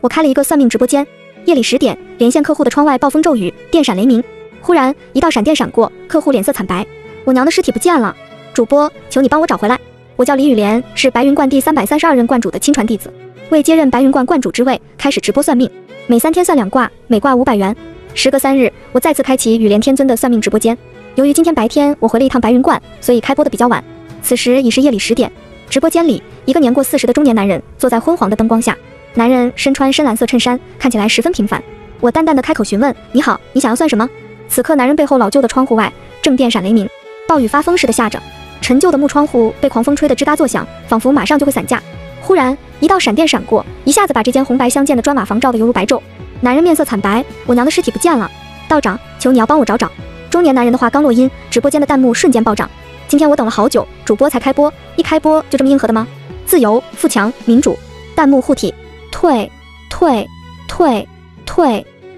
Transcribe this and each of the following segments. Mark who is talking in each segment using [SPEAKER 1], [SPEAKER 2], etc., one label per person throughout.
[SPEAKER 1] 我开了一个算命直播间，夜里10点，连线客户的窗外暴风骤雨，电闪雷鸣。忽然一道闪电闪过，客户脸色惨白，我娘的尸体不见了。主播，求你帮我找回来。我叫李雨莲，是白云观第332任观主的亲传弟子，为接任白云观观主之位，开始直播算命，每3天算2卦，每卦500元。时隔3日，我再次开启雨莲天尊的算命直播间。由于今天白天我回了一趟白云观，所以开播的比较晚。此时已是夜里10点，直播间里，一个年过40的中年男人坐在昏黄的灯光下。男人身穿深蓝色衬衫，看起来十分平凡。我淡淡的开口询问：“你好，你想要算什么？”此刻，男人背后老旧的窗户外正电闪雷鸣，暴雨发疯似的下着，陈旧的木窗户被狂风吹得吱嘎作响，仿佛马上就会散架。忽然，一道闪电闪过，一下子把这间红白相间的砖瓦房照得犹如白昼。男人面色惨白：“我娘的尸体不见了！道长，求你要帮我找找。”中年男人的话刚落音，直播间的弹幕瞬间暴涨。今天我等了好久，主播才开播，一开播就这么硬核的吗？自由、富强、民主，弹幕护体。退。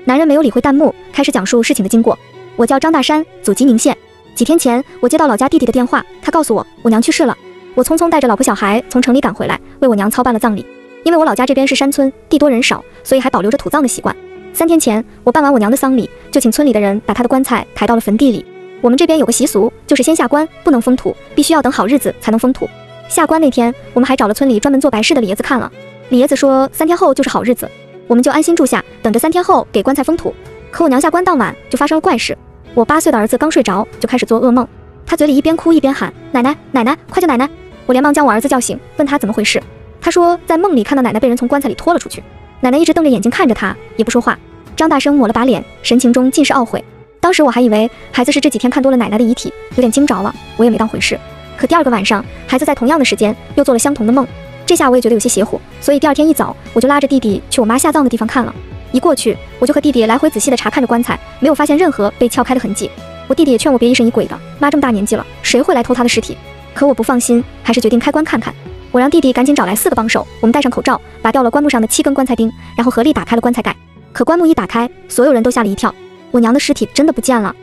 [SPEAKER 1] 男人没有理会弹幕，开始讲述事情的经过。我叫张大山，祖籍宁县。几天前，我接到老家弟弟的电话，他告诉我娘去世了。我匆匆带着老婆小孩从城里赶回来，为我娘操办了葬礼。因为我老家这边是山村，地多人少，所以还保留着土葬的习惯。3天前，我办完我娘的丧礼，就请村里的人把她的棺材抬到了坟地里。我们这边有个习俗，就是先下棺，不能封土，必须要等好日子才能封土。下棺那天，我们还找了村里专门做白事的李爷子看了。李爷子说3天后就是好日子，我们就安心住下，等着3天后给棺材封土。可我娘下棺当晚就发生了怪事，我8岁的儿子刚睡着就开始做噩梦，他嘴里一边哭一边喊：“奶奶，奶奶，快叫奶奶！”我连忙将我儿子叫醒，问他怎么回事。他说在梦里看到奶奶被人从棺材里拖了出去，奶奶一直瞪着眼睛看着他，也不说话。张大生抹了把脸，神情中尽是懊悔。当时我还以为孩子是这几天看多了奶奶的遗体，有点惊着了，我也没当回事。可第2个晚上，孩子在同样的时间又做了相同的梦。这下我也觉得有些邪乎，所以第2天一早我就拉着弟弟去我妈下葬的地方看了。一过去，我就和弟弟来回仔细地查看着棺材，没有发现任何被撬开的痕迹。我弟弟也劝我别疑神疑鬼的，妈这么大年纪了，谁会来偷他的尸体？可我不放心，还是决定开棺看看。我让弟弟赶紧找来4个帮手，我们戴上口罩，拔掉了棺木上的7根棺材钉，然后合力打开了棺材盖。可棺木一打开，所有人都吓了一跳，我娘的尸体真的不见了。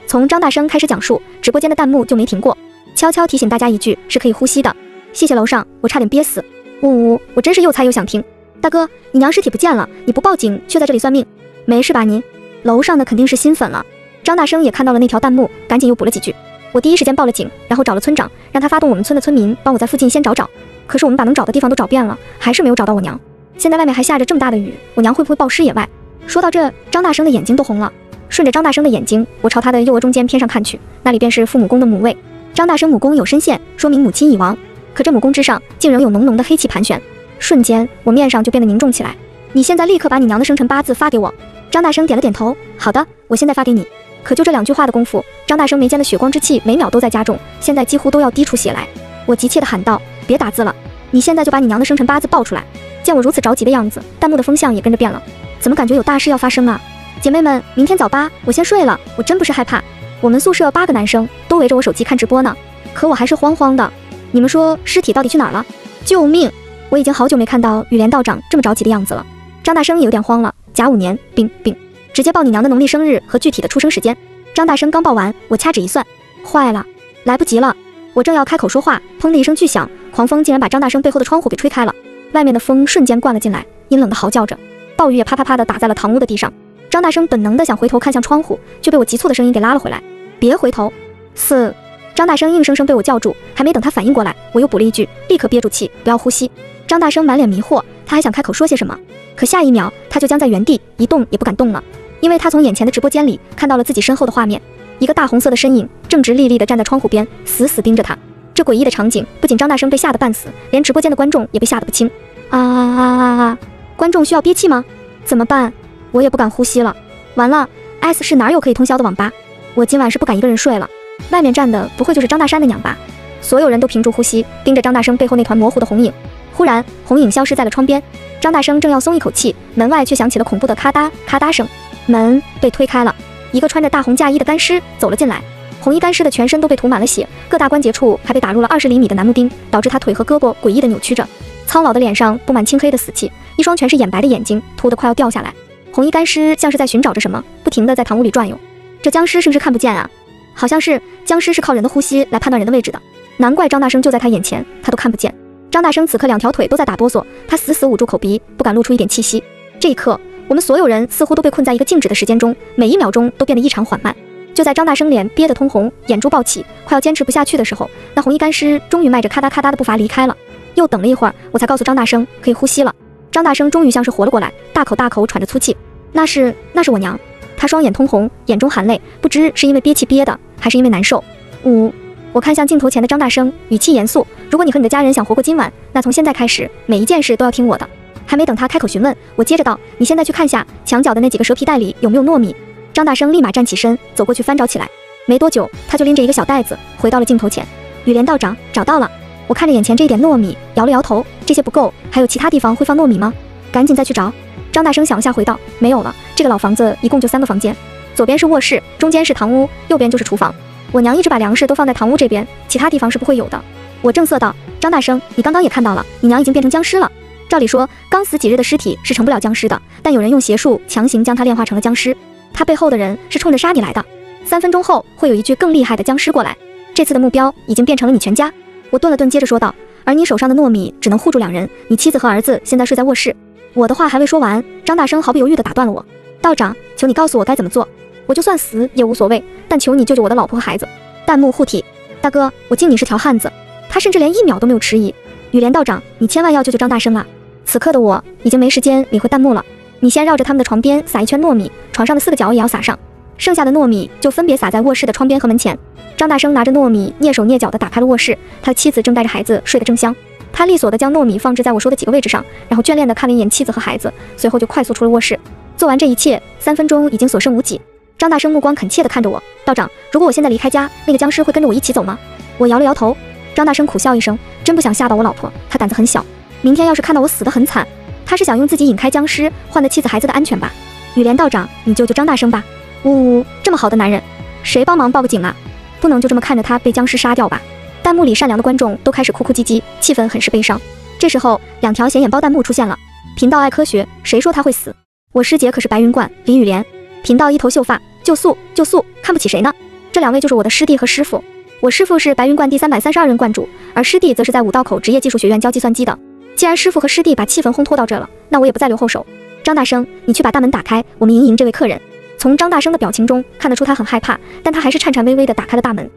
[SPEAKER 1] 从张大生开始讲述，直播间的弹幕就没停过，悄悄提醒大家一句，是可以呼吸的。谢谢楼上，我差点憋死。呜，我真是又猜又想听。大哥，你娘尸体不见了，你不报警却在这里算命，没事吧您？楼上的肯定是新粉了。张大生也看到了那条弹幕，赶紧又补了几句。我第一时间报了警，然后找了村长，让他发动我们村的村民帮我在附近先找找。可是我们把能找的地方都找遍了，还是没有找到我娘。现在外面还下着这么大的雨，我娘会不会暴尸野外？说到这，张大生的眼睛都红了。顺着张大生的眼睛，我朝他的右额中间偏上看去，那里便是父母宫的母位。张大生母宫有深陷，说明母亲已亡。可这母宫之上竟仍有浓浓的黑气盘旋，瞬间我面上就变得凝重起来。你现在立刻把你娘的生辰八字发给我。张大生点了点头，好的，我现在发给你。可就这2句话的功夫，张大生眉间的血光之气每秒都在加重，现在几乎都要滴出血来。我急切地喊道：别打字了，你现在就把你娘的生辰八字报出来。见我如此着急的样子，弹幕的风向也跟着变了，怎么感觉有大事要发生啊？姐妹们，明天早8，我先睡了，我真不是害怕。我们宿舍8个男生都围着我手机看直播呢，可我还是慌慌的。你们说尸体到底去哪儿了？救命！我已经好久没看到雨莲道长这么着急的样子了。张大生也有点慌了，甲午年，病，直接报你娘的农历生日和具体的出生时间。张大生刚报完，我掐指一算，坏了，来不及了。我正要开口说话，砰的一声巨响，狂风竟然把张大生背后的窗户给吹开了，外面的风瞬间灌了进来，阴冷的嚎叫着，暴雨也啪啪啪的打在了堂屋的地上。张大生本能的想回头看向窗户，却被我急促的声音给拉了回来，别回头。张大生硬生生被我叫住，还没等他反应过来，我又补了一句，立刻憋住气，不要呼吸。张大生满脸迷惑，他还想开口说些什么，可下一秒他就僵在原地，一动也不敢动了，因为他从眼前的直播间里看到了自己身后的画面，一个大红色的身影正直立立地站在窗户边，死死盯着他。这诡异的场景不仅张大生被吓得半死，连直播间的观众也被吓得不轻。观众需要憋气吗？怎么办？我也不敢呼吸了。完了 ，S 市哪有可以通宵的网吧？我今晚是不敢一个人睡了。外面站的不会就是张大山的娘吧？所有人都屏住呼吸，盯着张大生背后那团模糊的红影。忽然，红影消失在了窗边。张大生正要松一口气，门外却响起了恐怖的咔嗒咔嗒声，门被推开了，一个穿着大红嫁衣的干尸走了进来。红衣干尸的全身都被涂满了血，各大关节处还被打入了20厘米的楠木钉，导致他腿和胳膊诡异的扭曲着。苍老的脸上布满青黑的死气，一双全是眼白的眼睛凸得快要掉下来。红衣干尸像是在寻找着什么，不停地在堂屋里转悠。这僵尸是不是看不见啊？好像是，僵尸是靠人的呼吸来判断人的位置的，难怪张大生就在他眼前，他都看不见。张大生此刻2条腿都在打哆嗦，他死死捂住口鼻，不敢露出一点气息。这一刻，我们所有人似乎都被困在一个静止的时间中，每一秒钟都变得异常缓慢。就在张大生脸憋得通红，眼珠暴起，快要坚持不下去的时候，那红衣干尸终于迈着咔嗒咔嗒的步伐离开了。又等了一会儿，我才告诉张大生可以呼吸了。张大生终于像是活了过来，大口大口喘着粗气。那是我娘。他双眼通红，眼中含泪，不知是因为憋气憋的，还是因为难受。我看向镜头前的张大生，语气严肃：如果你和你的家人想活过今晚，那从现在开始，每一件事都要听我的。还没等他开口询问，我接着道：你现在去看下墙角的那几个蛇皮袋里有没有糯米。张大生立马站起身，走过去翻找起来。没多久，他就拎着一个小袋子回到了镜头前。雨莲道长，找到了。我看着眼前这一点糯米，摇了摇头，这些不够，还有其他地方会放糯米吗？赶紧再去找。张大生想了下回道：没有了，这个老房子一共就3个房间，左边是卧室，中间是堂屋，右边就是厨房。我娘一直把粮食都放在堂屋这边，其他地方是不会有的。我正色道：张大生，你刚刚也看到了，你娘已经变成僵尸了。照理说，刚死几日的尸体是成不了僵尸的，但有人用邪术强行将它炼化成了僵尸。他背后的人是冲着杀你来的。3分钟后会有一具更厉害的僵尸过来，这次的目标已经变成了你全家。我顿了顿，接着说道：而你手上的糯米只能护住2人，你妻子和儿子现在睡在卧室。我的话还未说完，张大生毫不犹豫地打断了我：道长，求你告诉我该怎么做，我就算死也无所谓，但求你救救我的老婆和孩子。弹幕护体：大哥，我敬你是条汉子。他甚至连1秒都没有迟疑。雨莲道长，你千万要救救张大生啊！此刻的我已经没时间理会弹幕了，你先绕着他们的床边撒一圈糯米，床上的4个角也要撒上，剩下的糯米就分别撒在卧室的窗边和门前。张大生拿着糯米，蹑手蹑脚地打开了卧室，他的妻子正带着孩子睡得正香。他利索地将糯米放置在我说的几个位置上，然后眷恋地看了一眼妻子和孩子，随后就快速出了卧室。做完这一切，3分钟已经所剩无几。张大生目光恳切地看着我：道长，如果我现在离开家，那个僵尸会跟着我一起走吗？我摇了摇头。张大生苦笑一声：真不想吓到我老婆，她胆子很小，明天要是看到我死得很惨，他是想用自己引开僵尸，换得妻子孩子的安全吧。雨莲道长，你救救张大生吧。呜，这么好的男人，谁帮忙报个警啊？不能就这么看着他被僵尸杀掉吧。弹幕里善良的观众都开始哭哭唧唧，气氛很是悲伤。这时候2条显眼包弹幕出现了：频道爱科学，谁说他会死？我师姐可是白云观李雨莲。频道一头秀发，就素，看不起谁呢？这2位就是我的师弟和师傅。我师傅是白云观第332任观主，而师弟则是在武道口职业技术学院教计算机的。既然师傅和师弟把气氛烘托到这了，那我也不再留后手。张大生，你去把大门打开，我们迎这位客人。从张大生的表情中看得出他很害怕，但他还是颤颤巍巍地打开了大门。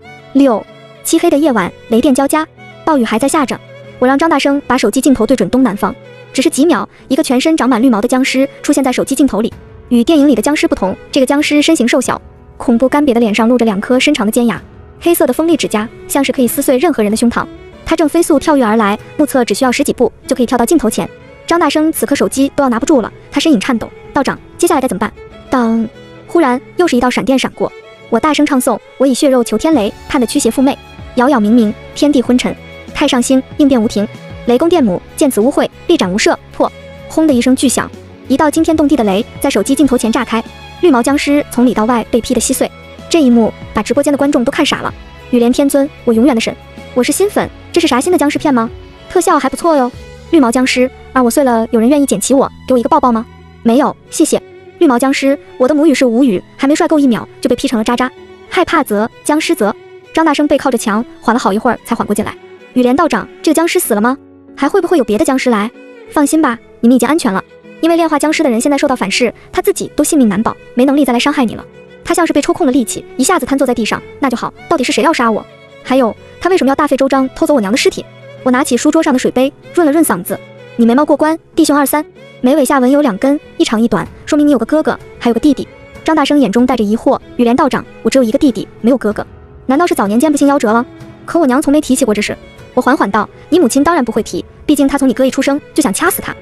[SPEAKER 1] 漆黑的夜晚，雷电交加，暴雨还在下着。我让张大生把手机镜头对准东南方，只是几秒，一个全身长满绿毛的僵尸出现在手机镜头里。与电影里的僵尸不同，这个僵尸身形瘦小，恐怖干瘪的脸上露着2颗深长的尖牙，黑色的锋利指甲像是可以撕碎任何人的胸膛。他正飞速跳跃而来，目测只需要10几步就可以跳到镜头前。张大生此刻手机都要拿不住了，他身影颤抖：道长，接下来该怎么办？当忽然又是一道闪电闪过，我大声唱诵：我以血肉求天雷，判得驱邪附魅，杳杳冥冥，天地昏沉，太上星，应变无停，雷公电母，见此污秽，力斩无赦。破！轰的一声巨响，一道惊天动地的雷在手机镜头前炸开，绿毛僵尸从里到外被劈得稀碎。这一幕把直播间的观众都看傻了。雨莲天尊，我永远的神，我是新粉，这是啥新的僵尸片吗？特效还不错哟。绿毛僵尸，我碎了，有人愿意捡起我，给我一个抱抱吗？没有，谢谢。绿毛僵尸，我的母语是无语，还没帅够1秒就被劈成了渣渣。害怕则僵尸则。张大生背靠着墙，缓了好一会儿才缓过劲来。雨莲道长，这个僵尸死了吗？还会不会有别的僵尸来？放心吧，你们已经安全了。因为炼化僵尸的人现在受到反噬，他自己都性命难保，没能力再来伤害你了。他像是被抽空了力气，一下子瘫坐在地上。那就好，到底是谁要杀我？还有，他为什么要大费周章偷走我娘的尸体？我拿起书桌上的水杯，润了润嗓子。你眉毛过关，弟兄23，眉尾下纹有2根，一长一短，说明你有个哥哥，还有个弟弟。张大生眼中带着疑惑：雨莲道长，我只有一个弟弟，没有哥哥，难道是早年间不幸夭折了？可我娘从没提起过这事。我缓缓道：你母亲当然不会提，毕竟她从你哥一出生就想掐死他。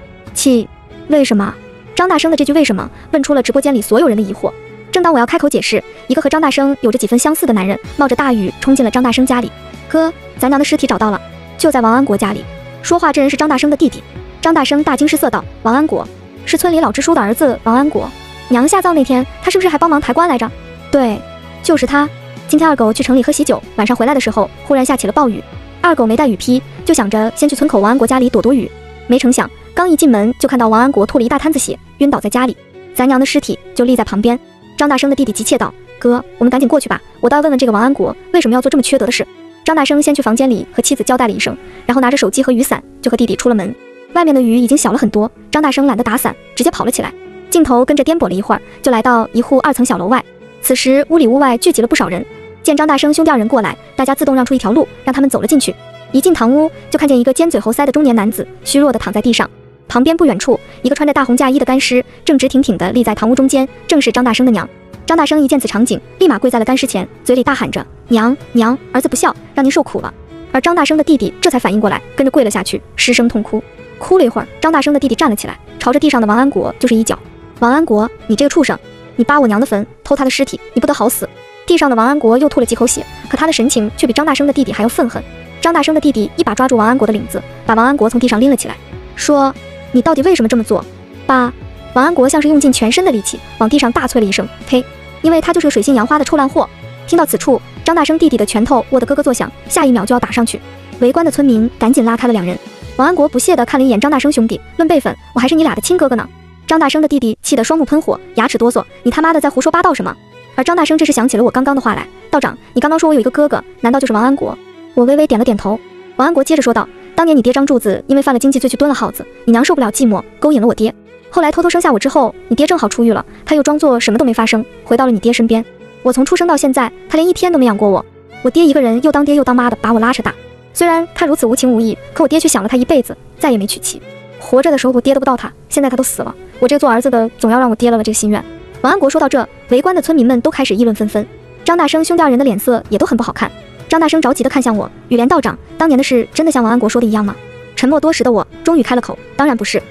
[SPEAKER 1] 为什么？张大生的这句为什么问出了直播间里所有人的疑惑。正当我要开口解释，一个和张大生有着几分相似的男人冒着大雨冲进了张大生家里。哥，咱娘的尸体找到了，就在王安国家里。说话这人是张大生的弟弟。张大生大惊失色道：王安国是村里老支书的儿子王安国，娘下葬那天他是不是还帮忙抬棺来着？对，就是他。今天二狗去城里喝喜酒，晚上回来的时候忽然下起了暴雨，二狗没带雨披，就想着先去村口王安国家里躲躲雨，没成想刚一进门就看到王安国吐了一大滩子血，晕倒在家里，咱娘的尸体就立在旁边。张大生的弟弟急切道：哥，我们赶紧过去吧，我倒要问问这个王安国为什么要做这么缺德的事。张大生先去房间里和妻子交代了一声，然后拿着手机和雨伞就和弟弟出了门。外面的雨已经小了很多，张大生懒得打伞，直接跑了起来。镜头跟着颠簸了一会儿，就来到一户2层小楼外。此时屋里屋外聚集了不少人，见张大生兄弟2人过来，大家自动让出一条路，让他们走了进去。一进堂屋，就看见一个尖嘴猴腮的中年男子虚弱地躺在地上，旁边不远处，一个穿着大红嫁衣的干尸正直挺挺地立在堂屋中间，正是张大生的娘。张大生一见此场景，立马跪在了干尸前，嘴里大喊着：“娘娘，儿子不孝，让您受苦了。”而张大生的弟弟这才反应过来，跟着跪了下去，失声痛哭。哭了一会儿，张大生的弟弟站了起来，朝着地上的王安国就是一脚：“王安国，你这个畜生，你扒我娘的坟，偷她的尸体，你不得好死！”地上的王安国又吐了几口血，可他的神情却比张大生的弟弟还要愤恨。张大生的弟弟一把抓住王安国的领子，把王安国从地上拎了起来，说：“你到底为什么这么做？”爸！王安国像是用尽全身的力气往地上大啐了一声：“呸！”因为他就是个水性杨花的臭烂货。听到此处，张大生弟弟的拳头握得咯咯作响，下一秒就要打上去。围观的村民赶紧拉开了2人。王安国不屑地看了一眼张大生兄弟，论辈分，我还是你俩的亲哥哥呢。张大生的弟弟气得双目喷火，牙齿哆嗦：“你他妈的在胡说八道什么？”而张大生这时想起了我刚刚的话来：“道长，你刚刚说我有一个哥哥，难道就是王安国？”我微微点了点头。王安国接着说道：“当年你爹张柱子因为犯了经济罪去蹲了耗子，你娘受不了寂寞，勾引了我爹。后来偷偷生下我之后，你爹正好出狱了，他又装作什么都没发生，回到了你爹身边。我从出生到现在，他连1天都没养过我。我爹一个人又当爹又当妈的把我拉扯大，虽然他如此无情无义，可我爹却想了他一辈子，再也没娶妻。活着的时候我爹都不到他，现在他都死了，我这个做儿子的总要让我爹了这个心愿。”王安国说到这，围观的村民们都开始议论纷纷。张大生兄弟2人的脸色也都很不好看。张大生着急地看向我：“雨莲道长，当年的事真的像王安国说的一样吗？”沉默多时的我终于开了口：“当然不是。”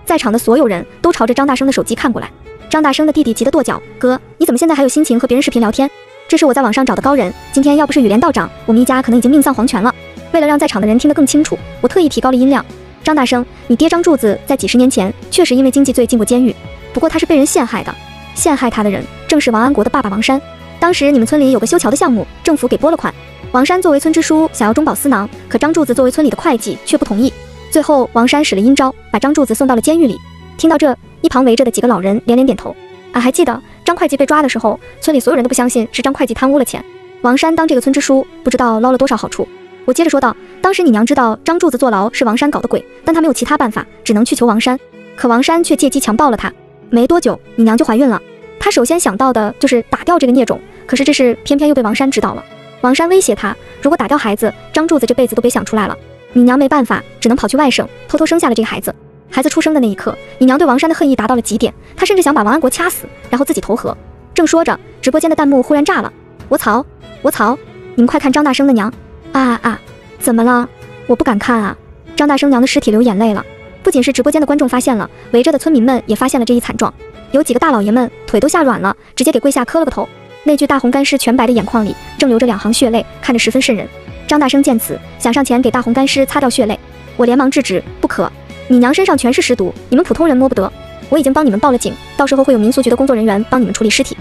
[SPEAKER 1] 在场的所有人都朝着张大生的手机看过来。张大生的弟弟急得跺脚：“哥，你怎么现在还有心情和别人视频聊天？这是我在网上找的高人，今天要不是雨莲道长，我们一家可能已经命丧黄泉了。”为了让在场的人听得更清楚，我特意提高了音量：“张大生，你爹张柱子在几10年前确实因为经济罪进过监狱，不过他是被人陷害的，陷害他的人正是王安国的爸爸王山。当时你们村里有个修桥的项目，政府给拨了款，王山作为村支书想要中饱私囊，可张柱子作为村里的会计却不同意。最后王山使了阴招，把张柱子送到了监狱里。”听到这，一旁围着的几个老人连连点头。还记得张会计被抓的时候，村里所有人都不相信是张会计贪污了钱，王山当这个村支书不知道捞了多少好处。我接着说道：“当时你娘知道张柱子坐牢是王山搞的鬼，但她没有其他办法，只能去求王山，可王山却借机强暴了她。没多久你娘就怀孕了，她首先想到的就是打掉这个孽种，可是这事偏偏又被王山知道了。王山威胁她，如果打掉孩子，张柱子这辈子都别想出来了。你娘没办法，只能跑去外省偷偷生下了这个孩子。孩子出生的那一刻，你娘对王山的恨意达到了极点，她甚至想把王安国掐死，然后自己投河。”正说着，直播间的弹幕忽然炸了：“我操，你们快看张大生的娘！怎么了？我不敢看啊！张大生娘的尸体流眼泪了。”不仅是直播间的观众发现了，围着的村民们也发现了这一惨状。有几个大老爷们腿都吓软了，直接给跪下磕了个头。那具大红干尸全白的眼眶里正流着2行血泪，看着十分瘆人。张大生见此，想上前给大红干尸擦掉血泪，我连忙制止：“不可！你娘身上全是尸毒，你们普通人摸不得。我已经帮你们报了警，到时候会有民俗局的工作人员帮你们处理尸体。”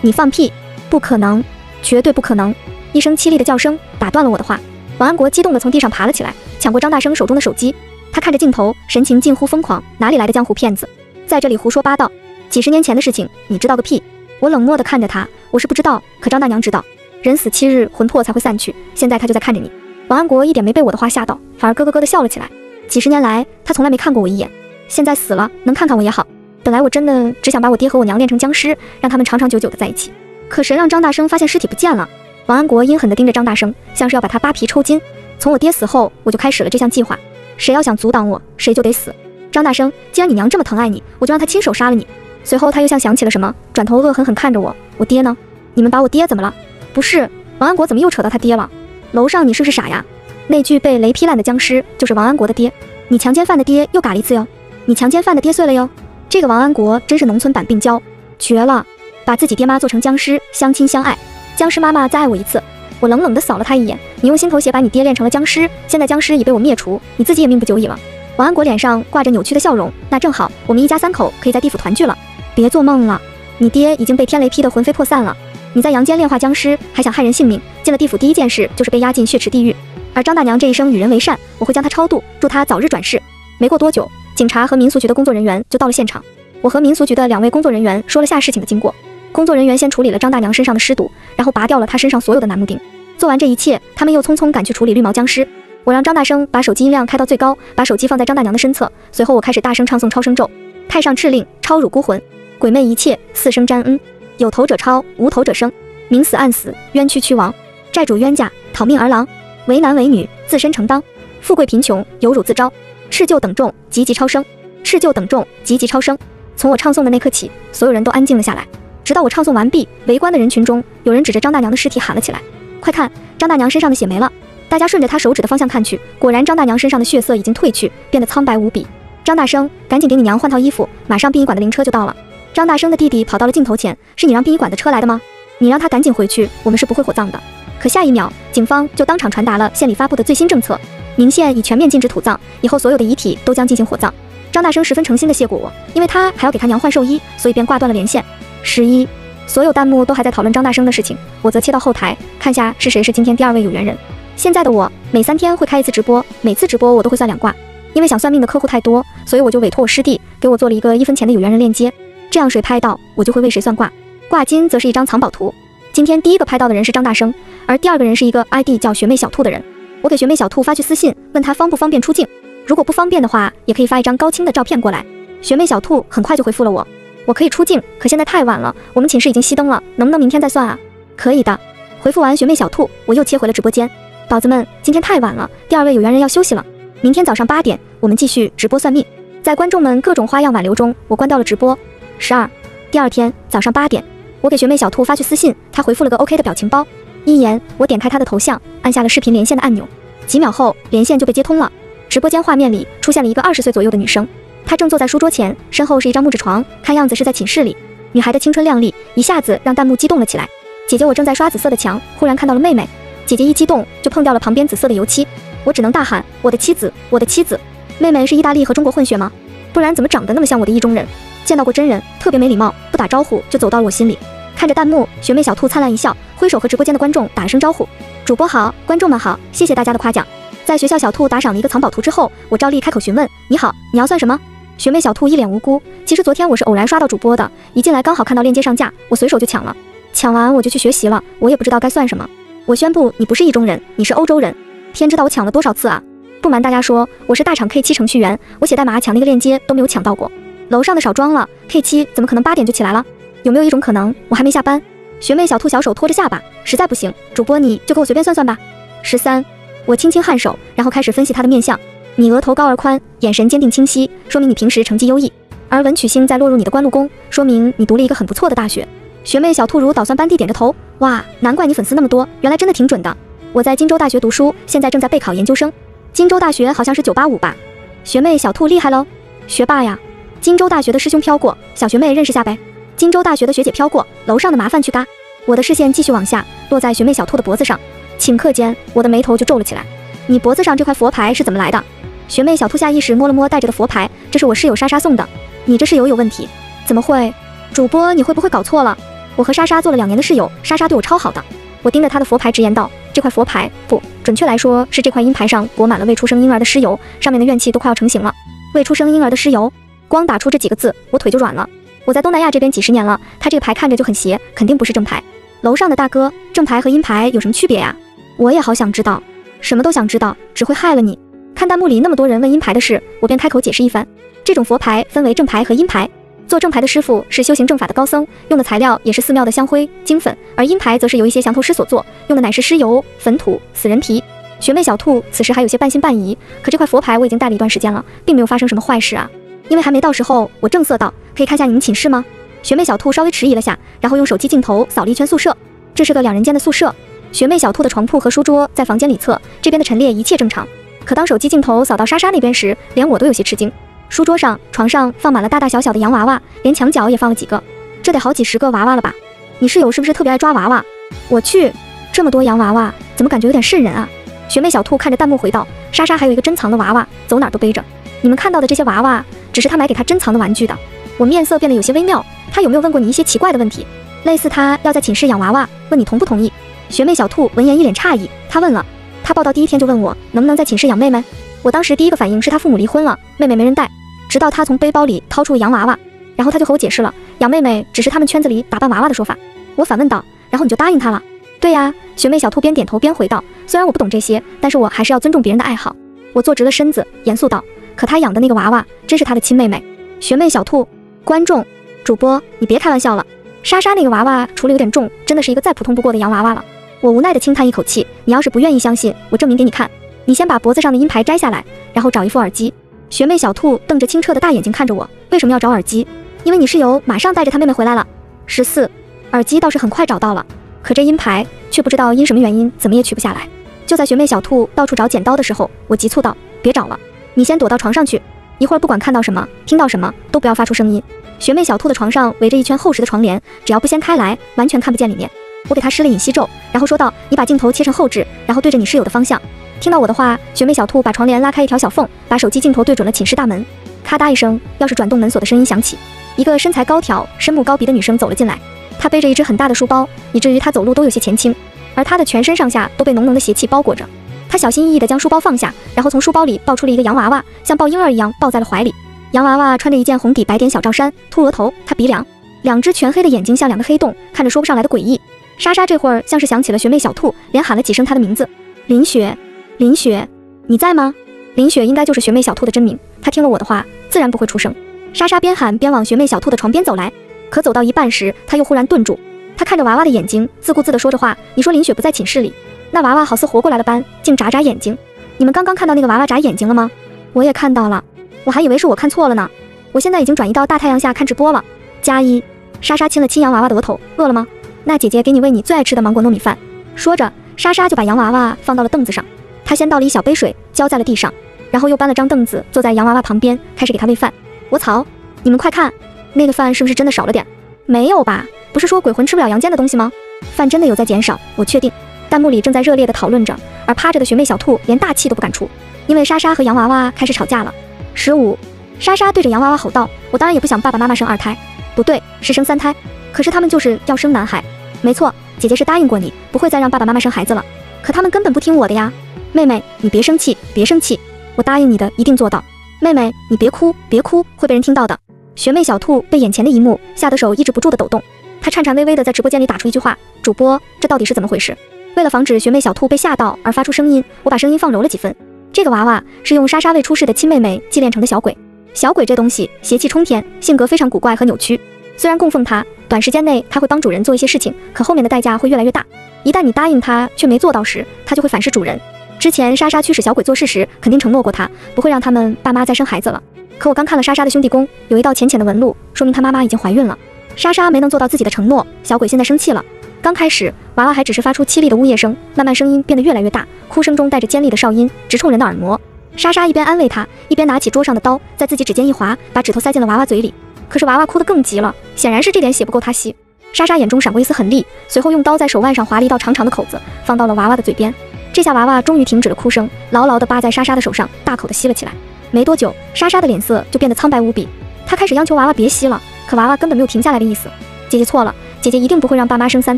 [SPEAKER 1] 你放屁！不可能，绝对不可能！一声凄厉的叫声打断了我的话。王安国激动地从地上爬了起来，抢过张大生手中的手机。他看着镜头，神情近乎疯狂：“哪里来的江湖骗子，在这里胡说八道？几10年前的事情，你知道个屁！”我冷漠地看着他，我是不知道，可张大娘知道。人死7日，魂魄才会散去，现在他就在看着你。王安国一点没被我的话吓到，反而咯咯咯地笑了起来。几10年来，他从来没看过我一眼，现在死了，能看看我也好。本来我真的只想把我爹和我娘练成僵尸，让他们长长久久的在一起。可谁让张大生发现尸体不见了？王安国阴狠地盯着张大生，像是要把他扒皮抽筋。从我爹死后，我就开始了这项计划，谁要想阻挡我，谁就得死。张大生，既然你娘这么疼爱你，我就让他亲手杀了你。随后他又像想起了什么，转头恶狠狠看着我：“我爹呢？你们把我爹怎么了？”不是，王安国怎么又扯到他爹了？楼上你是不是傻呀？那具被雷劈烂的僵尸就是王安国的爹，你强奸犯的爹又嘎了一次哟，你强奸犯的爹碎了哟。这个王安国真是农村版病娇，绝了，把自己爹妈做成僵尸，相亲相爱。僵尸妈妈再爱我一次。我冷冷地扫了他一眼，你用心头血把你爹练成了僵尸，现在僵尸已被我灭除，你自己也命不久矣了。王安国脸上挂着扭曲的笑容，那正好，我们一家3口可以在地府团聚了。别做梦了，你爹已经被天雷劈得魂飞魄散了，你在阳间炼化僵尸，还想害人性命，进了地府第一件事就是被押进血池地狱。而张大娘这一生与人为善，我会将她超度，祝她早日转世。没过多久，警察和民俗局的工作人员就到了现场。我和民俗局的2位工作人员说了下事情的经过。工作人员先处理了张大娘身上的尸毒，然后拔掉了她身上所有的楠木钉。做完这一切，他们又匆匆赶去处理绿毛僵尸。我让张大生把手机音量开到最高，把手机放在张大娘的身侧，随后我开始大声唱诵超声咒：太上敕令，超汝孤魂，鬼魅一切，四声沾恩，有头者超，无头者生，明死暗死，冤屈屈亡，债主冤家，讨命儿郎，为男为女，自身承当，富贵贫穷，有辱自招，赤臼等重，急急超生，赤臼等重，急急超生。从我唱诵的那刻起，所有人都安静了下来，直到我唱诵完毕，围观的人群中，有人指着张大娘的尸体喊了起来：快看，张大娘身上的血没了！大家顺着她手指的方向看去，果然张大娘身上的血色已经褪去，变得苍白无比。张大生，赶紧给你娘换套衣服，马上殡仪馆的灵车就到了。张大生的弟弟跑到了镜头前：是你让殡仪馆的车来的吗？你让他赶紧回去，我们是不会火葬的。可下一秒，警方就当场传达了县里发布的最新政策：宁县已全面禁止土葬，以后所有的遗体都将进行火葬。张大生十分诚心地谢过我，因为他还要给他娘换寿衣，所以便挂断了连线。11，所有弹幕都还在讨论张大生的事情，我则切到后台看下是谁是今天第2位有缘人。现在的我每3天会开一次直播，每次直播我都会算2卦，因为想算命的客户太多，所以我就委托我师弟给我做了一个1分钱的有缘人链接，这样谁拍到我就会为谁算卦。卦金则是一张藏宝图。今天第1个拍到的人是张大生，而第2个人是一个 ID 叫学妹小兔的人。我给学妹小兔发去私信，问他方不方便出镜，如果不方便的话，也可以发一张高清的照片过来。学妹小兔很快就回复了我：我可以出镜，可现在太晚了，我们寝室已经熄灯了，能不能明天再算啊？可以的。回复完学妹小兔，我又切回了直播间。宝子们，今天太晚了，第2位有缘人要休息了，明天早上8点我们继续直播算命。在观众们各种花样挽留中，我关掉了直播。12，第2天早上8点，我给学妹小兔发去私信，她回复了个 OK 的表情包。一言，我点开她的头像，按下了视频连线的按钮，几秒后连线就被接通了。直播间画面里出现了一个20岁左右的女生，她正坐在书桌前，身后是一张木质床，看样子是在寝室里。女孩的青春靓丽一下子让弹幕激动了起来。姐姐，我正在刷紫色的墙，忽然看到了妹妹。姐姐一激动就碰掉了旁边紫色的油漆，我只能大喊：我的妻子，我的妻子！妹妹是意大利和中国混血吗？不然怎么长得那么像我的意中人？见到过真人，特别没礼貌，不打招呼就走到了我心里。看着弹幕，学妹小兔灿烂一笑，挥手和直播间的观众打了声招呼：主播好，观众们好，谢谢大家的夸奖。在学校小兔打赏了一个藏宝图之后，我照例开口询问：你好，你要算什么？学妹小兔一脸无辜，其实昨天我是偶然刷到主播的，一进来刚好看到链接上架，我随手就抢了，抢完我就去学习了，我也不知道该算什么。我宣布你不是意中人，你是欧洲人。天知道我抢了多少次啊！不瞒大家说，我是大厂 K7 程序员，我写代码抢那个链接都没有抢到过。楼上的少装了， K7 怎么可能8点就起来了？有没有一种可能，我还没下班？学妹小兔小手托着下巴，实在不行，主播你就给我随便算算吧。13，我轻轻颔首，然后开始分析他的面相。你额头高而宽，眼神坚定清晰，说明你平时成绩优异，而文曲星在落入你的官禄宫，说明你读了一个很不错的大学。学妹小兔如捣蒜般地点着头，哇，难怪你粉丝那么多，原来真的挺准的。我在荆州大学读书，现在正在备考研究生。荆州大学好像是985吧？学妹小兔厉害喽，学霸呀！荆州大学的师兄飘过，小学妹认识下呗。荆州大学的学姐飘过，楼上的麻烦去嘎。我的视线继续往下，落在学妹小兔的脖子上。顷刻间，我的眉头就皱了起来。你脖子上这块佛牌是怎么来的？学妹小兔下意识摸了摸戴着的佛牌，这是我室友莎莎送的。你这室友有问题？怎么会？主播你会不会搞错了？我和莎莎做了2年的室友，莎莎对我超好的。我盯着她的佛牌直言道：这块佛牌，不准确来说是这块阴牌上裹满了未出生婴儿的尸油，上面的怨气都快要成型了。未出生婴儿的尸油，光打出这几个字，我腿就软了。我在东南亚这边几10年了，他这个牌看着就很邪，肯定不是正牌。楼上的大哥，正牌和阴牌有什么区别呀？我也好想知道，什么都想知道，只会害了你。看弹幕里那么多人问阴牌的事，我便开口解释一番。这种佛牌分为正牌和阴牌。做正牌的师傅是修行正法的高僧，用的材料也是寺庙的香灰、金粉，而阴牌则是由一些降头师所做，用的乃是尸油、坟土、死人皮。学妹小兔此时还有些半信半疑，可这块佛牌我已经戴了一段时间了，并没有发生什么坏事啊。因为还没到时候，我正色道：可以看下你们寝室吗？学妹小兔稍微迟疑了下，然后用手机镜头扫了一圈宿舍。这是个2人间的宿舍，学妹小兔的床铺和书桌在房间里侧，这边的陈列一切正常。可当手机镜头扫到莎莎那边时，连我都有些吃惊。书桌上、床上放满了大大小小的洋娃娃，连墙角也放了几个，这得好几10个娃娃了吧？你室友是不是特别爱抓娃娃？我去，这么多洋娃娃，怎么感觉有点瘆人啊？学妹小兔看着弹幕回道：莎莎还有一个珍藏的娃娃，走哪儿都背着。你们看到的这些娃娃，只是她买给她珍藏的玩具的。我面色变得有些微妙，她有没有问过你一些奇怪的问题？类似她要在寝室养娃娃，问你同不同意？学妹小兔闻言一脸诧异，她问了，她报道第1天就问我能不能在寝室养妹妹。我当时第一个反应是她父母离婚了，妹妹没人带。直到他从背包里掏出洋娃娃，然后他就和我解释了，养妹妹只是他们圈子里打扮娃娃的说法。我反问道：然后你就答应他了？对呀，学妹小兔边点头边回道，虽然我不懂这些，但是我还是要尊重别人的爱好。我坐直了身子，严肃道，可他养的那个娃娃真是他的亲妹妹。学妹小兔，观众，主播，你别开玩笑了，莎莎那个娃娃除了有点重，真的是一个再普通不过的洋娃娃了。我无奈地轻叹一口气，你要是不愿意相信，我证明给你看。你先把脖子上的银牌摘下来，然后找一副耳机。学妹小兔瞪着清澈的大眼睛看着我，为什么要找耳机？因为你室友马上带着她妹妹回来了。14，耳机倒是很快找到了，可这银牌却不知道因什么原因怎么也取不下来。就在学妹小兔到处找剪刀的时候，我急促道，别找了，你先躲到床上去，一会儿不管看到什么听到什么都不要发出声音。学妹小兔的床上围着一圈厚实的床帘，只要不掀开来完全看不见里面。我给她施了隐息咒，然后说道，你把镜头切成后置，然后对着你室友的方向。听到我的话，学妹小兔把床帘拉开一条小缝，把手机镜头对准了寝室大门。咔嗒一声，钥匙转动门锁的声音响起，一个身材高挑深目高鼻的女生走了进来。她背着一只很大的书包，以至于她走路都有些前倾，而她的全身上下都被浓浓的邪气包裹着。她小心翼翼地将书包放下，然后从书包里抱出了一个洋娃娃，像抱婴儿一样抱在了怀里。洋娃娃穿着一件红底白点小罩衫，秃额头，她鼻梁，两只全黑的眼睛像两个黑洞，看着说不上来的诡异。莎莎这会儿像是想起了学妹小兔，连喊了几声她的名字，林雪，林雪，你在吗？林雪应该就是学妹小兔的真名，她听了我的话，自然不会出声。莎莎边喊边往学妹小兔的床边走来，可走到一半时，她又忽然顿住。她看着娃娃的眼睛，自顾自地说着话。你说林雪不在寝室里？那娃娃好似活过来了般，竟眨眨眼睛。你们刚刚看到那个娃娃眨眼睛了吗？我也看到了，我还以为是我看错了呢。我现在已经转移到大太阳下看直播了。+1，莎莎亲了亲洋娃娃的额头，饿了吗？那姐姐给你喂你最爱吃的芒果糯米饭。说着，莎莎就把洋娃娃放到了凳子上。她先倒了一小杯水，浇在了地上，然后又搬了张凳子坐在洋娃娃旁边，开始给她喂饭。我操，你们快看，那个饭是不是真的少了点？没有吧，不是说鬼魂吃不了阳间的东西吗？饭真的有在减少，我确定。弹幕里正在热烈地讨论着，而趴着的学妹小兔连大气都不敢出，因为莎莎和洋娃娃开始吵架了。15，莎莎对着洋娃娃吼道，我当然也不想爸爸妈妈生2胎，不对，是生3胎，可是他们就是要生男孩。没错，姐姐是答应过你，不会再让爸爸妈妈生孩子了，可他们根本不听我的呀。妹妹，你别生气，别生气，我答应你的一定做到。妹妹，你别哭，别哭，会被人听到的。学妹小兔被眼前的一幕吓得手抑制不住的抖动，她颤颤巍巍的在直播间里打出一句话，主播，这到底是怎么回事？为了防止学妹小兔被吓到而发出声音，我把声音放柔了几分。这个娃娃是用莎莎未出世的亲妹妹祭炼成的小鬼。小鬼这东西邪气冲天，性格非常古怪和扭曲，虽然供奉它，短时间内它会帮主人做一些事情，可后面的代价会越来越大。一旦你答应它却没做到时，它就会反噬主人。之前莎莎驱使小鬼做事时，肯定承诺过她不会让他们爸妈再生孩子了。可我刚看了莎莎的兄弟宫，有一道浅浅的纹路，说明她妈妈已经怀孕了。莎莎没能做到自己的承诺，小鬼现在生气了。刚开始娃娃还只是发出凄厉的呜咽声，慢慢声音变得越来越大，哭声中带着尖利的哨音，直冲人的耳膜。莎莎一边安慰她，一边拿起桌上的刀，在自己指尖一划，把指头塞进了娃娃嘴里。可是娃娃哭得更急了，显然是这点血不够她吸。莎莎眼中闪过一丝狠厉，随后用刀在手腕上划了一道长长的口子，放到了娃娃的嘴边。这下娃娃终于停止了哭声，牢牢地扒在莎莎的手上，大口地吸了起来。没多久，莎莎的脸色就变得苍白无比，她开始央求娃娃别吸了，可娃娃根本没有停下来的意思。姐姐错了，姐姐一定不会让爸妈生3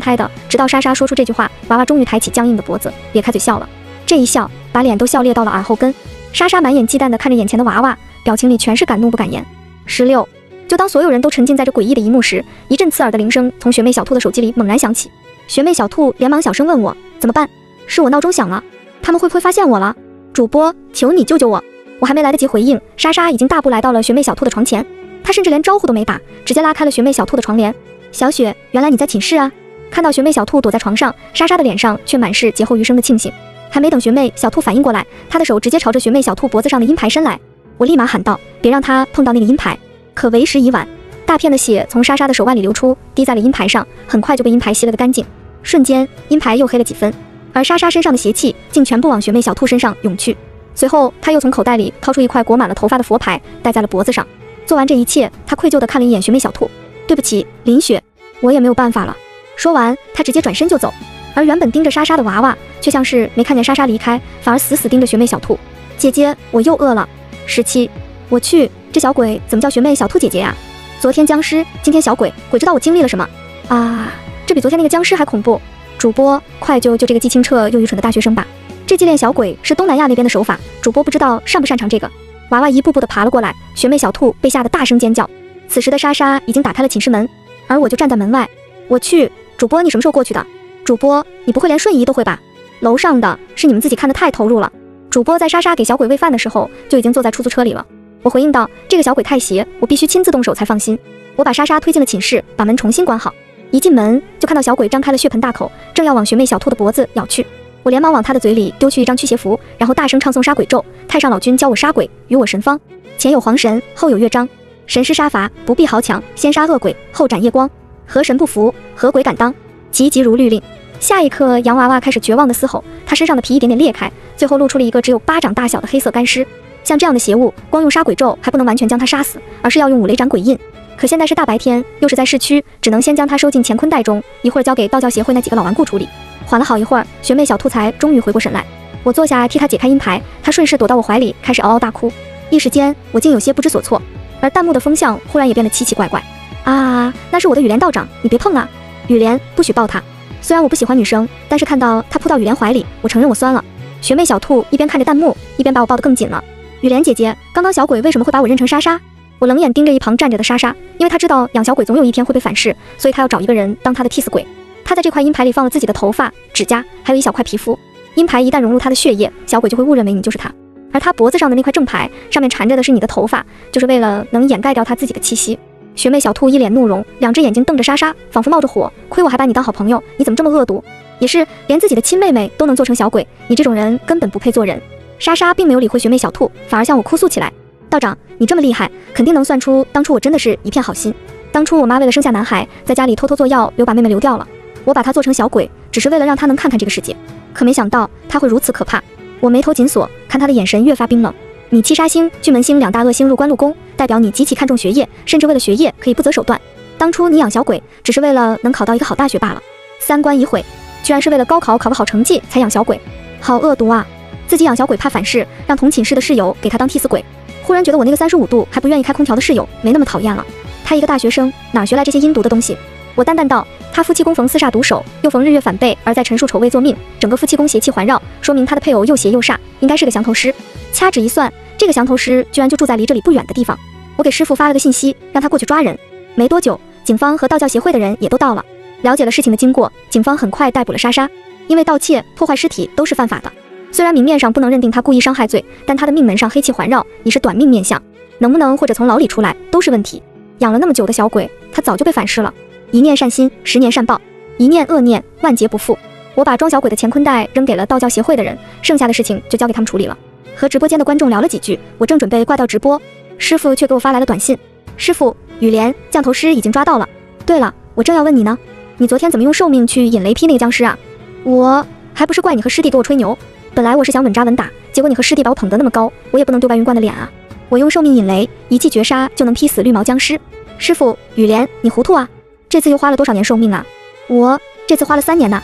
[SPEAKER 1] 胎的。直到莎莎说出这句话，娃娃终于抬起僵硬的脖子，咧开嘴笑了。这一笑把脸都笑裂到了耳后根。莎莎满眼忌惮地看着眼前的娃娃，表情里全是敢怒不敢言。16，就当所有人都沉浸在这诡异的一幕时，一阵刺耳的铃声从学妹小兔的手机里猛然响起。学妹小兔连忙小声问我怎么办，是我闹钟响了，他们会不会发现我了？主播，求你救救我！我还没来得及回应，莎莎已经大步来到了学妹小兔的床前，她甚至连招呼都没打，直接拉开了学妹小兔的床帘。小雪，原来你在寝室啊！看到学妹小兔躲在床上，莎莎的脸上却满是劫后余生的庆幸。还没等学妹小兔反应过来，她的手直接朝着学妹小兔脖子上的阴牌伸来。我立马喊道，别让她碰到那个阴牌。可为时已晚，大片的血从莎莎的手腕里流出，滴在了阴牌上，很快就被阴牌吸了个干净。瞬间，阴牌又黑了几分，而莎莎身上的邪气竟全部往学妹小兔身上涌去。随后，她又从口袋里掏出一块裹满了头发的佛牌，戴在了脖子上。做完这一切，她愧疚地看了一眼学妹小兔，对不起，林雪，我也没有办法了。说完，她直接转身就走。而原本盯着莎莎的娃娃，却像是没看见莎莎离开，反而死死盯着学妹小兔。姐姐，我又饿了。17，我去，这小鬼怎么叫学妹小兔姐姐呀？昨天僵尸，今天小鬼，鬼知道我经历了什么啊？这比昨天那个僵尸还恐怖。主播，快救救这个既清澈又愚蠢的大学生吧！这祭炼小鬼是东南亚那边的手法，主播不知道擅不擅长这个。娃娃一步步地爬了过来，学妹小兔被吓得大声尖叫。此时的莎莎已经打开了寝室门，而我就站在门外。我去，主播你什么时候过去的？主播，你不会连瞬移都会吧？楼上的是你们自己看得太投入了。主播在莎莎给小鬼喂饭的时候就已经坐在出租车里了。我回应道，这个小鬼太邪，我必须亲自动手才放心。我把莎莎推进了寝室，把门重新关好。一进门就看到小鬼张开了血盆大口，正要往学妹小兔的脖子咬去。我连忙往他的嘴里丢去一张驱邪符，然后大声唱诵杀鬼咒。太上老君教我杀鬼，与我神方。前有黄神，后有乐章。神师杀伐，不避豪强，先杀恶鬼，后斩夜光。何神不服，何鬼敢当？急急如律令。下一刻，洋娃娃开始绝望的嘶吼，他身上的皮一点点裂开，最后露出了一个只有巴掌大小的黑色干尸。像这样的邪物，光用杀鬼咒还不能完全将他杀死，而是要用五雷斩鬼印。可现在是大白天，又是在市区，只能先将他收进乾坤袋中，一会儿交给道教协会那几个老顽固处理。缓了好一会儿，学妹小兔才终于回过神来。我坐下替她解开阴牌，她顺势躲到我怀里，开始嗷嗷大哭。一时间，我竟有些不知所措，而弹幕的风向忽然也变得奇奇怪怪。啊，那是我的雨莲道长，你别碰啊！雨莲，不许抱他。虽然我不喜欢女生，但是看到她扑到雨莲怀里，我承认我酸了。学妹小兔一边看着弹幕，一边把我抱得更紧了。雨莲姐姐，刚刚小鬼为什么会把我认成莎莎？我冷眼盯着一旁站着的莎莎，因为她知道养小鬼总有一天会被反噬，所以她要找一个人当她的替死鬼。她在这块阴牌里放了自己的头发、指甲，还有一小块皮肤。阴牌一旦融入她的血液，小鬼就会误认为你就是她。而她脖子上的那块正牌，上面缠着的是你的头发，就是为了能掩盖掉她自己的气息。学妹小兔一脸怒容，两只眼睛瞪着莎莎，仿佛冒着火。亏我还把你当好朋友，你怎么这么恶毒？也是，连自己的亲妹妹都能做成小鬼，你这种人根本不配做人。莎莎并没有理会学妹小兔，反而向我哭诉起来。道长，你这么厉害，肯定能算出当初我真的是一片好心。当初我妈为了生下男孩，在家里偷偷做药，把妹妹流掉了。我把她做成小鬼，只是为了让她能看看这个世界。可没想到她会如此可怕。我眉头紧锁，看她的眼神越发冰冷。你七杀星、巨门星两大恶星入官禄宫，代表你极其看重学业，甚至为了学业可以不择手段。当初你养小鬼，只是为了能考到一个好大学罢了。三观已毁，居然是为了高考考个好成绩才养小鬼，好恶毒啊！自己养小鬼怕反噬，让同寝室的室友给他当替死鬼。忽然觉得我那个35度还不愿意开空调的室友没那么讨厌了。他一个大学生，哪学来这些阴毒的东西？我淡淡道，他夫妻宫逢四煞毒首，又逢日月反背，而在辰戌丑未坐命，整个夫妻宫邪气环绕，说明他的配偶又邪又煞，应该是个降头师。掐指一算，这个降头师居然就住在离这里不远的地方。我给师傅发了个信息，让他过去抓人。没多久，警方和道教协会的人也都到了。了解了事情的经过，警方很快逮捕了莎莎。因为盗窃、破坏尸体都是犯法的，虽然明面上不能认定他故意伤害罪，但他的命门上黑气环绕，已是短命面相，能不能或者从牢里出来都是问题。养了那么久的小鬼，他早就被反噬了。一念善心，10年善报；一念恶念，万劫不复。我把装小鬼的乾坤袋扔给了道教协会的人，剩下的事情就交给他们处理了。和直播间的观众聊了几句，我正准备挂掉直播，师傅却给我发来了短信：师傅，雨莲，降头师已经抓到了。对了，我正要问你呢，你昨天怎么用寿命去引雷劈那个僵尸啊？我还不是怪你和师弟给我吹牛，本来我是想稳扎稳打，结果你和师弟把我捧得那么高，我也不能丢白云观的脸啊。我用寿命引雷，一记绝杀就能劈死绿毛僵尸。师傅，雨莲，你糊涂啊？这次又花了多少年寿命啊？我这次花了3年呢。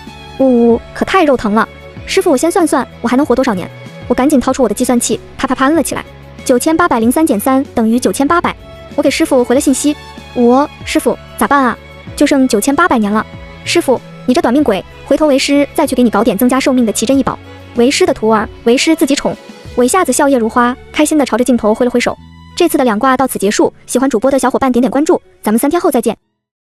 [SPEAKER 1] 可太肉疼了。师傅，我先算算，我还能活多少年？我赶紧掏出我的计算器，啪啪啪摁了起来。9803减3等于9800。我给师傅回了信息，师傅咋办啊？就剩9800年了。师傅，你这短命鬼，回头为师再去给你搞点增加寿命的奇珍异宝。为师的徒儿，为师自己宠。我一下子笑靥如花，开心的朝着镜头挥了挥手。这次的2卦到此结束，喜欢主播的小伙伴点点关注，咱们3天后再见。